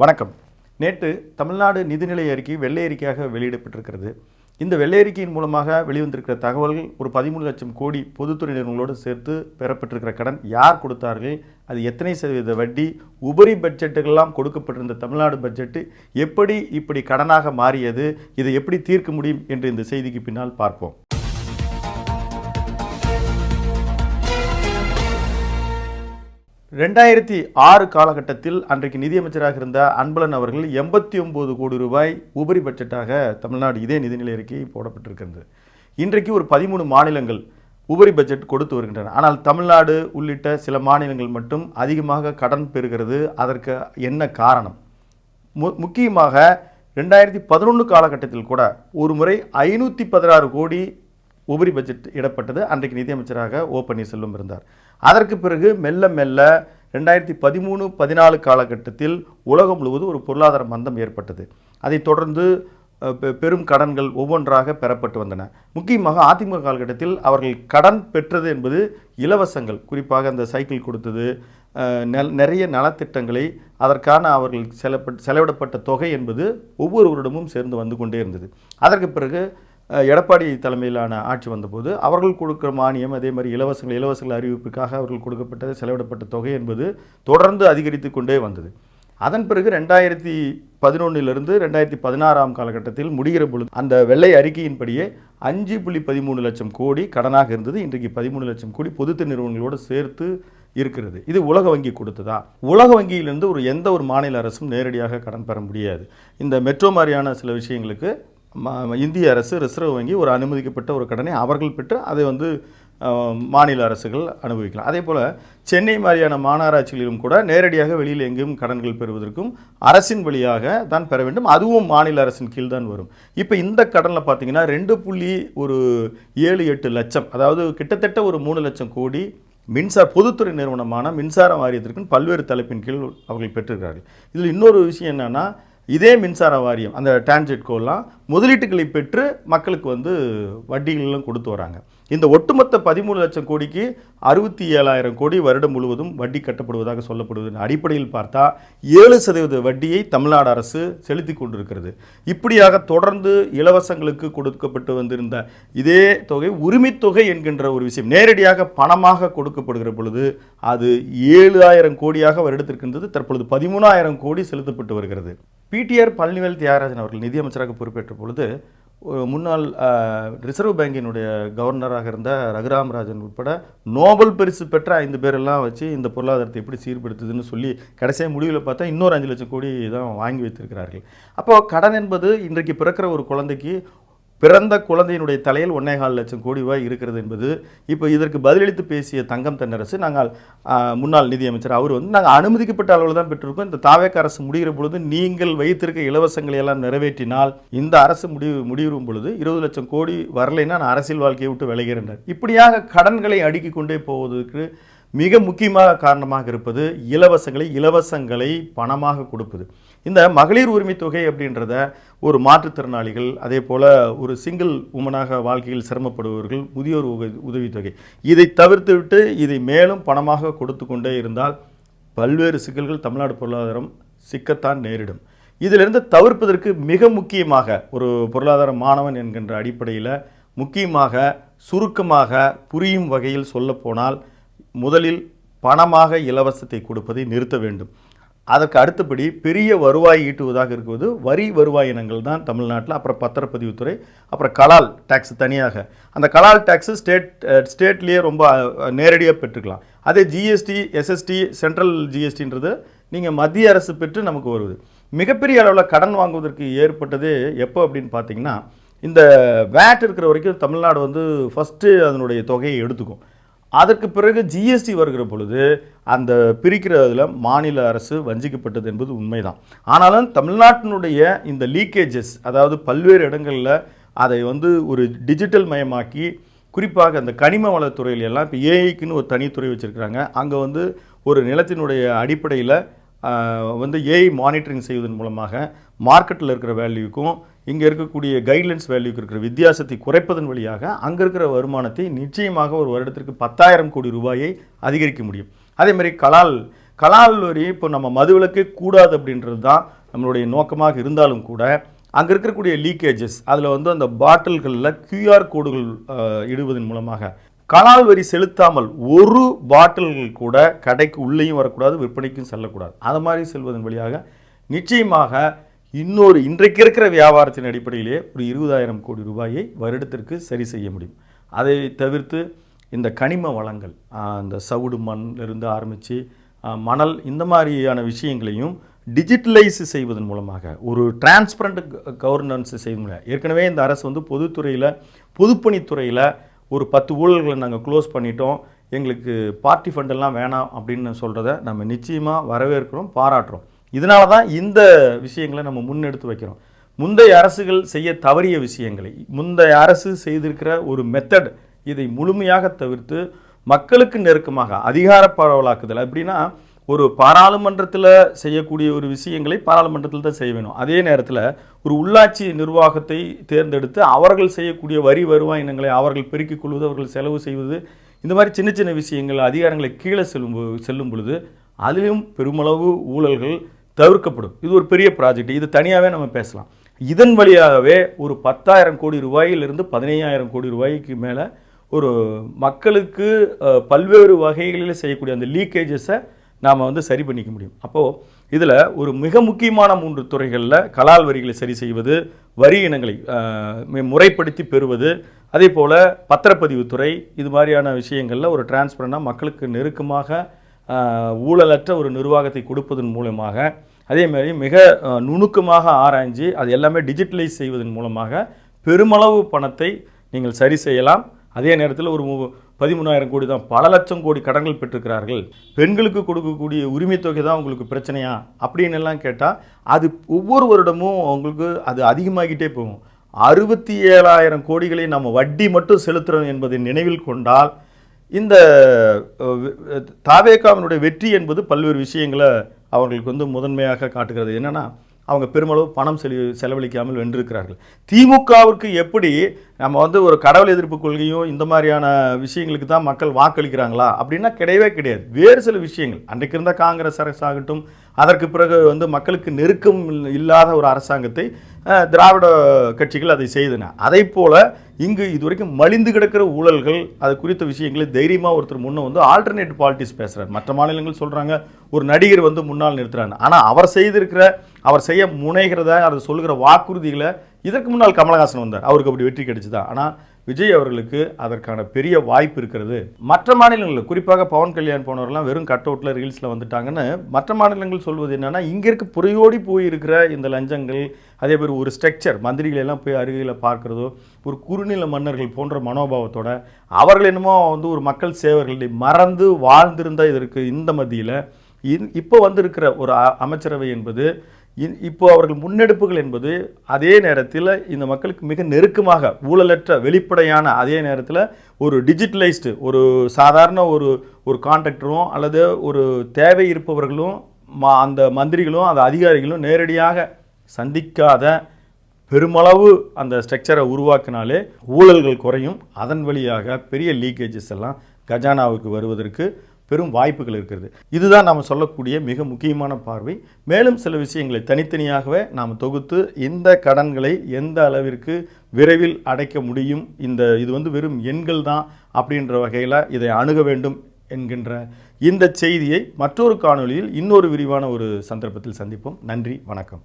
வணக்கம். நேற்று தமிழ்நாடு நிதிநிலை அறிக்கை வெள்ளை அறிக்கையாக வெளியிடப்பட்டிருக்கிறது. இந்த வெள்ளை அறிக்கையின் மூலமாக வெளிவந்திருக்கிற தகவல்கள் ஒரு 13 லட்சம் கோடி பொதுத்துறை நிறுவனங்களோடு சேர்த்து பெறப்பட்டிருக்கிற கடன் யார் கொடுத்தார்கள், அது எத்தனை சதவீத வட்டி, உபரி பட்ஜெட்டுகள்லாம் கொடுக்கப்பட்டிருந்த தமிழ்நாடு பட்ஜெட்டு எப்படி இப்படி கடனாக மாறியது, இதை எப்படி தீர்க்க முடியும் என்று இந்த செய்திக்கு பின்னால் பார்ப்போம். 2006 காலகட்டத்தில் அன்றைக்கு நிதியமைச்சராக இருந்த அன்பழகன் அவர்கள் 89 கோடி ரூபாய் உபரி பட்ஜெட்டாக தமிழ்நாடு இதே நிதிநிலை அறிக்கை போடப்பட்டிருக்கிறது. இன்றைக்கு ஒரு 13 மாநிலங்கள் உபரி பட்ஜெட் கொடுத்து வருகின்றன. ஆனால் தமிழ்நாடு உள்ளிட்ட சில மாநிலங்கள் மட்டும் அதிகமாக கடன் பெறுகிறது. அதற்கு என்ன காரணம்? முக்கியமாக 2011 காலகட்டத்தில் கூட ஒரு முறை 516 கோடி உபரி பட்ஜெட் இடப்பட்டது. அன்றைக்கு நிதியமைச்சராக ஓ பன்னீர்செல்வம் இருந்தார். அதற்கு பிறகு மெல்ல மெல்ல 2013-14 காலகட்டத்தில் உலகம் முழுவதும் ஒரு பொருளாதார மந்தம் ஏற்பட்டது. அதைத் தொடர்ந்து பெரும் கடன்கள் ஒவ்வொன்றாக பெறப்பட்டு வந்தன. முக்கியமாக அதிமுக காலகட்டத்தில் அவர்கள் கடன் பெற்றது என்பது இலவசங்கள், குறிப்பாக அந்த சைக்கிள் கொடுத்தது, நிறைய நலத்திட்டங்களை அதற்கான அவர்கள் செலவிடப்பட்ட தொகை என்பது ஒவ்வொருவரிடமும் சேர்ந்து வந்து கொண்டே இருந்தது. அதற்கு பிறகு எடப்பாடி தலைமையிலான ஆட்சி வந்தபோது அவர்கள் கொடுக்குற மானியம், அதே மாதிரி இலவசங்கள் அறிவிப்புக்காக அவர்கள் கொடுக்கப்பட்ட செலவிடப்பட்ட தொகை என்பது தொடர்ந்து அதிகரித்து கொண்டே வந்தது. அதன் பிறகு 2011 2016 காலகட்டத்தில் முடிகிற பொழுது அந்த வெள்ளை அறிக்கையின்படியே 5.13 லட்சம் கோடி கடனாக இருந்தது. இன்றைக்கு 13 லட்சம் கோடி பொதுத்துறை நிறுவனங்களோடு சேர்த்து இருக்கிறது. இது உலக வங்கி கொடுத்ததா? உலக வங்கியிலிருந்து எந்த ஒரு மாநில அரசும் நேரடியாக கடன் பெற முடியாது. இந்த மெட்ரோ மாதிரியான சில விஷயங்களுக்கு இந்திய அரசு, ரிசர்வ் வங்கி ஒரு அனுமதிக்கப்பட்ட ஒரு கடனை அவர்கள் பெற்று அதை மாநில அரசுகள் அனுபவிக்கலாம். அதே போல் சென்னை மாதிரியான மாநகராட்சிகளிலும் கூட நேரடியாக வெளியில் எங்கேயும் கடன்கள் பெறுவதற்கும் அரசின் வழியாக தான் பெற வேண்டும். அதுவும் மாநில அரசின் கீழ் தான் வரும். இப்போ இந்த கடனில் பார்த்தீங்கன்னா 2.78 லட்சம், அதாவது கிட்டத்தட்ட ஒரு 3 லட்சம் கோடி பொதுத்துறை நிறுவனமான மின்சார வாரியத்திற்கு பல்வேறு தலைப்பின் கீழ் அவர்கள் பெற்றிருக்கிறார்கள். இதில் இன்னொரு விஷயம் என்னென்னா, இதே மின்சார வாரியம் அந்த டான்ஜெட்கோலாம் முதலீட்டுகளை பெற்று மக்களுக்கு வட்டிகளெல்லாம் கொடுத்து வராங்க. இந்த ஒட்டுமொத்த 13 லட்சம் கோடிக்கு 67,000 கோடி வருடம் முழுவதும் வட்டி கட்டப்படுவதாக சொல்லப்படுவதன் அடிப்படையில் பார்த்தா 7% வட்டியை தமிழ்நாடு அரசு செலுத்தி கொண்டிருக்கிறது. இப்படியாக தொடர்ந்து இலவசங்களுக்கு கொடுக்கப்பட்டு வந்திருந்த இதே தொகை உரிமைத்தொகை என்கின்ற ஒரு விஷயம் நேரடியாக பணமாக கொடுக்கப்படுகிற பொழுது அது 7,000 கோடியாக வருடத்திற்கின்றது. தற்பொழுது 13,000 கோடி செலுத்தப்பட்டு வருகிறது. பிடிஆர் பழனிவேல் தியாகராஜன் அவர்கள் நிதியமைச்சராக பொறுப்பேற்ற பொழுது முன்னாள் ரிசர்வ் பேங்கினுடைய கவர்னராக இருந்த ரகுராம் ராஜன் உட்பட நோபல் பரிசு பெற்ற 5 பேரெல்லாம் வச்சு இந்த பொருளாதாரத்தை எப்படி சீர்படுத்துதுன்னு சொல்லி கடைசியாக முடிவில் பார்த்தா இன்னொரு 5 லட்சம் கோடி தான் வாங்கி வைத்திருக்கிறார்கள். அப்போது கடன் என்பது இன்றைக்கு பிறக்கிற ஒரு குழந்தைக்கு பிறந்த குழந்தையினுடைய தலையில் 1.25 லட்சம் கோடி ரூபாய் இருக்கிறது என்பது. இப்போ இதற்கு பதிலளித்து பேசிய தங்கம் தென்னரசு, நாங்கள் முன்னாள் நிதியமைச்சர் அவர் நாங்கள் அனுமதிக்கப்பட்ட அளவில் தான் பெற்றிருக்கோம். இந்த தாவேக அரசு முடிகிற பொழுது நீங்கள் வைத்திருக்க இலவசங்களை எல்லாம் நிறைவேற்றினால் இந்த அரசு முடிவும் பொழுது 20 லட்சம் கோடி வரலைன்னா நான் அரசியல் வாழ்க்கையை விட்டு விலகிறேன். இப்படியாக கடன்களை அடுக்கிக் கொண்டே போவதற்கு மிக முக்கியமாக காரணமாக இருப்பது இலவசங்களை பணமாக கொடுப்பது. இந்த மகளிர் உரிமை தொகை அப்படின்றத ஒரு மாற்றுத்திறனாளிகள், அதே போல் ஒரு சிங்கிள் உமனாக வாழ்க்கையில் சிரமப்படுபவர்கள், முதியோர் உதவித்தொகை, இதை தவிர்த்து விட்டு இதை மேலும் பணமாக கொடுத்து கொண்டே இருந்தால் பல்வேறு சிக்கல்கள் தமிழ்நாடு பொருளாதாரம் சிக்கத்தான் நேரிடும். இதிலிருந்து தவிர்ப்பதற்கு மிக முக்கியமாக ஒரு பொருளாதார மாணவன் என்கின்ற அடிப்படையில் முக்கியமாக சுருக்கமாக புரியும் வகையில் சொல்லப்போனால் முதலில் பணமாக இலவசத்தை கொடுப்பதை நிறுத்த வேண்டும். அதற்கு அடுத்தபடி பெரிய வருவாய் ஈட்டுவதாக இருக்குவது வரி வருவாய் இனங்கள் தான் தமிழ்நாட்டில். அப்புறம் பத்திரப்பதிவுத்துறை, அப்புறம் கலால் டேக்ஸ் தனியாக. அந்த கலால் டேக்ஸு ஸ்டேட்லேயே ரொம்ப நேரடியாக பெற்றுக்கலாம். அதே ஜிஎஸ்டி, எஸ்எஸ்டி, சென்ட்ரல் ஜிஎஸ்டின்றது நீங்கள் மத்திய அரசு பெற்று நமக்கு வருவது. மிகப்பெரிய அளவில் கடன் வாங்குவதற்கு ஏற்பட்டது எப்போ அப்படின்னு பார்த்தீங்கன்னா, இந்த வேட் இருக்கிற வரைக்கும் தமிழ்நாடு ஃபஸ்ட்டு அதனுடைய தொகையை எடுத்துக்கும். அதற்கு பிறகு ஜிஎஸ்டி வருகிற பொழுது அந்த பிரிக்கிறதுல மாநில அரசு வஞ்சிக்கப்பட்டது என்பது உண்மைதான். ஆனாலும் தமிழ்நாட்டினுடைய இந்த லீக்கேஜஸ், அதாவது பல்வேறு இடங்களில் அதை ஒரு டிஜிட்டல் மயமாக்கி, குறிப்பாக அந்த கனிம வளத்துறையில எல்லாம் இப்போ ஏஐக்குன்னு ஒரு தனித்துறை வச்சுருக்கிறாங்க. அங்கே ஒரு நிலத்தினுடைய அடிப்படையில் ஏஐ மானிட்டரிங் செய்வதன் மூலமாக மார்க்கெட்டில் இருக்கிற வேல்யூக்கும் இங்கே இருக்கக்கூடிய கைட்லைன்ஸ் வேல்யூக்கு இருக்கிற வித்தியாசத்தை குறைப்பதன் வழியாக அங்கே இருக்கிற வருமானத்தை நிச்சயமாக ஒரு வருடத்திற்கு 10,000 கோடி ரூபாயை அதிகரிக்க முடியும். அதே மாதிரி கலால் வரி இப்போ நம்ம மதுவிலக்கே கூடாது அப்படின்றது தான் நம்மளுடைய நோக்கமாக இருந்தாலும் கூட அங்கே இருக்கக்கூடிய லீக்கேஜஸ் அதில் வந்து அந்த பாட்டில்களில் QR கோடுகள் இடுவதன் மூலமாக கலால் வரி செலுத்தாமல் ஒரு பாட்டில்கள் கூட கடைக்கு உள்ளேயும் வரக்கூடாது, விற்பனைக்கும் செல்லக்கூடாது. அது மாதிரி செல்வதன் வழியாக நிச்சயமாக இன்றைக்கு இருக்கிற வியாபாரத்தின் அடிப்படையிலே ஒரு 20,000 கோடி ரூபாயை வருடத்திற்கு சரி செய்ய முடியும். அதை தவிர்த்து இந்த கனிம வளங்கள், இந்த சவுடு மண்ணிலிருந்து ஆரம்பித்து மணல், இந்த மாதிரியான விஷயங்களையும் டிஜிட்டலைஸ் செய்வதன் மூலமாக ஒரு டிரான்ஸ்பரண்ட் கவர்னன்ஸ் செய்வது மூலம் ஏற்கனவே இந்த அரசு வந்து பொதுப்பணித்துறையில் ஒரு 10 ஊழல்களை நாங்கள் க்ளோஸ் பண்ணிட்டோம், எங்களுக்கு பார்ட்டி ஃபண்டெல்லாம் வேணாம் அப்படின்னு சொல்கிறத நம்ம நிச்சயமாக வரவேற்கிறோம், பாராட்டுறோம். இதனால தான் இந்த விஷயங்களை நம்ம முன்னெடுத்து வைக்கிறோம். முந்தைய அரசுகள் செய்ய தவறிய விஷயங்களை முந்தைய அரசு செய்திருக்கிற ஒரு மெத்தட், இதை முழுமையாக தவிர்த்து மக்களுக்கு நெருக்கமாக அதிகார பரவலாக்குதல். அப்படின்னா ஒரு பாராளுமன்றத்தில் செய்யக்கூடிய ஒரு விஷயங்களை பாராளுமன்றத்தில் தான் செய்ய வேணும். அதே நேரத்தில் ஒரு உள்ளாட்சி நிர்வாகத்தை தேர்ந்தெடுத்து அவர்கள் செய்யக்கூடிய வரி வருவாய் இனங்களை அவர்கள் பெருக்கிக் கொள்வது, அவர்கள் செலவு செய்வது, இந்த மாதிரி சின்ன சின்ன விஷயங்கள் அதிகாரங்களை கீழே செல்லும் பொழுது அதிலும் பெருமளவு ஊழல்கள் தவிர்க்கப்படும். இது ஒரு பெரிய ப்ராஜெக்ட், இது தனியாகவே நம்ம பேசலாம். இதன் வழியாகவே ஒரு 10,000 கோடி ரூபாயிலிருந்து 15,000 கோடி ரூபாய்க்கு மேலே ஒரு மக்களுக்கு பல்வேறு வகைகளில் செய்யக்கூடிய அந்த லீக்கேஜஸை நாம் வந்து சரி பண்ணிக்க முடியும். அப்போது இதில் ஒரு மிக முக்கியமான 3 துறைகளில் கலால் வரிகளை சரி செய்வது, வரி இனங்களை முறைப்படுத்தி பெறுவது, அதே போல் பத்திரப்பதிவுத்துறை, இது மாதிரியான விஷயங்களில் ஒரு டிரான்ஸ்பரண்டாக மக்களுக்கு நெருக்கமாக ஊழலற்ற ஒரு நிர்வாகத்தை கொடுப்பதன் மூலமாக, அதே மாதிரி மிக நுணுக்கமாக ஆராய்ஞ்சு அது எல்லாமே டிஜிட்டலைஸ் செய்வதன் மூலமாக பெருமளவு பணத்தை நீங்கள் சரி செய்யலாம். அதே நேரத்தில் ஒரு 13,000 கோடி தான், பல லட்சம் கோடி கடன்கள் பெற்றிருக்கிறார்கள், பெண்களுக்கு கொடுக்கக்கூடிய உரிமை தொகை தான் உங்களுக்கு பிரச்சனையா அப்படின்னு எல்லாம் கேட்டால் அது ஒவ்வொரு வருடமும் உங்களுக்கு அது அதிகமாகிட்டே போகும். 67,000 கோடிகளை நம்ம வட்டி மட்டும் செலுத்துகிறோம் என்பதை நினைவில் கொண்டால் இந்த தாவேகாவினுடைய வெற்றி என்பது பல்வேறு விஷயங்களை அவர்களுக்கு வந்து முதன்மையாக காட்டுகிறது. என்னென்னா அவங்க பெருமளவு பணம் செலவழிக்காமல் வென்றிருக்கிறார்கள். திமுகவிற்கு எப்படி நம்ம வந்து ஒரு கடவுள் எதிர்ப்பு கொள்கையும் இந்த மாதிரியான விஷயங்களுக்கு தான் மக்கள் வாக்களிக்கிறாங்களா அப்படின்னா கிடையவே கிடையாது. வேறு சில விஷயங்கள் அன்றைக்கு இருந்த காங்கிரஸ் அரசாகட்டும், அதற்கு பிறகு வந்து மக்களுக்கு நெருக்கம் இல்லாத ஒரு அரசாங்கத்தை திராவிட கட்சிகள் அதை செய்தன. அதை போல இங்கு இதுவரைக்கும் மலிந்து கிடக்கிற ஊழல்கள் அது குறித்த விஷயங்களை தைரியமாக ஒருத்தர் முன்னே வந்து ஆல்டர்னேட் பாலிட்டிக்ஸ் பேசுகிறார். மற்ற மாநிலங்கள் சொல்கிறாங்க ஒரு நடிகர் வந்து முன்னால் நிறுத்துறாங்க, ஆனால் அவர் செய்ய முனைகிறத அதை சொல்லுகிற வாக்குறுதிகளை இதற்கு முன்னால் கமலஹாசன் வந்தார், அவருக்கு அப்படி வெற்றி கிடைச்சுதான். ஆனால் விஜய் அவர்களுக்கு அதற்கான பெரிய வாய்ப்பு இருக்கிறது. மற்ற மாநிலங்களில் குறிப்பாக பவன் கல்யாண் போனவரெல்லாம் வெறும் கட் அவுட்டில் ரீல்ஸில் வந்துட்டாங்கன்னு மற்ற மாநிலங்கள் சொல்வது என்னென்னா, இங்கே இருக்க புறையோடி போயிருக்கிற இந்த லஞ்சங்கள், அதே மாதிரி ஒரு ஸ்ட்ரக்சர் மந்திரிகளெல்லாம் போய் அருகில் பார்க்குறதோ, ஒரு குறுநில மன்னர்கள் போன்ற மனோபாவத்தோட அவர்கள் என்னமோ வந்து ஒரு மக்கள் சேவர்களை மறந்து வாழ்ந்திருந்த இதற்கு இந்த மத்தியில் இப்போ வந்திருக்கிற ஒரு அமைச்சரவை என்பது, இப்போ அவர்கள் முன்னெடுப்புகள் என்பது அதே நேரத்தில் இந்த மக்களுக்கு மிக நெருக்கமாக ஊழலற்ற வெளிப்படையான, அதே நேரத்தில் ஒரு டிஜிட்டலைஸ்டு ஒரு சாதாரண ஒரு கான்ட்ராக்டரும் அல்லது ஒரு தேவை இருப்பவர்களும் அந்த மந்திரிகளும் அந்த அதிகாரிகளும் நேரடியாக சந்திக்காத பெருமளவு அந்த ஸ்ட்ரக்சரை உருவாக்கினாலே ஊழல்கள் குறையும். அதன் வழியாக பெரிய லீக்கேஜஸ் எல்லாம் கஜானாவுக்கு வருவதற்கு பெரும் வாய்ப்புகள் இருக்கிறது. இதுதான் நாம் சொல்லக்கூடிய மிக முக்கியமான பார்வை. மேலும் சில விஷயங்களை தனித்தனியாகவே நாம் தொகுத்து இந்த கடன்களை எந்த அளவிற்கு விரைவில் அடைக்க முடியும், இது வந்து வெறும் எண்கள் தான் அப்படின்ற வகையில் இதை அணுக வேண்டும் என்கின்ற இந்த செய்தியை மற்றொரு காணொளியில் இன்னொரு விரிவான ஒரு சந்தர்ப்பத்தில் சந்திப்போம். நன்றி, வணக்கம்.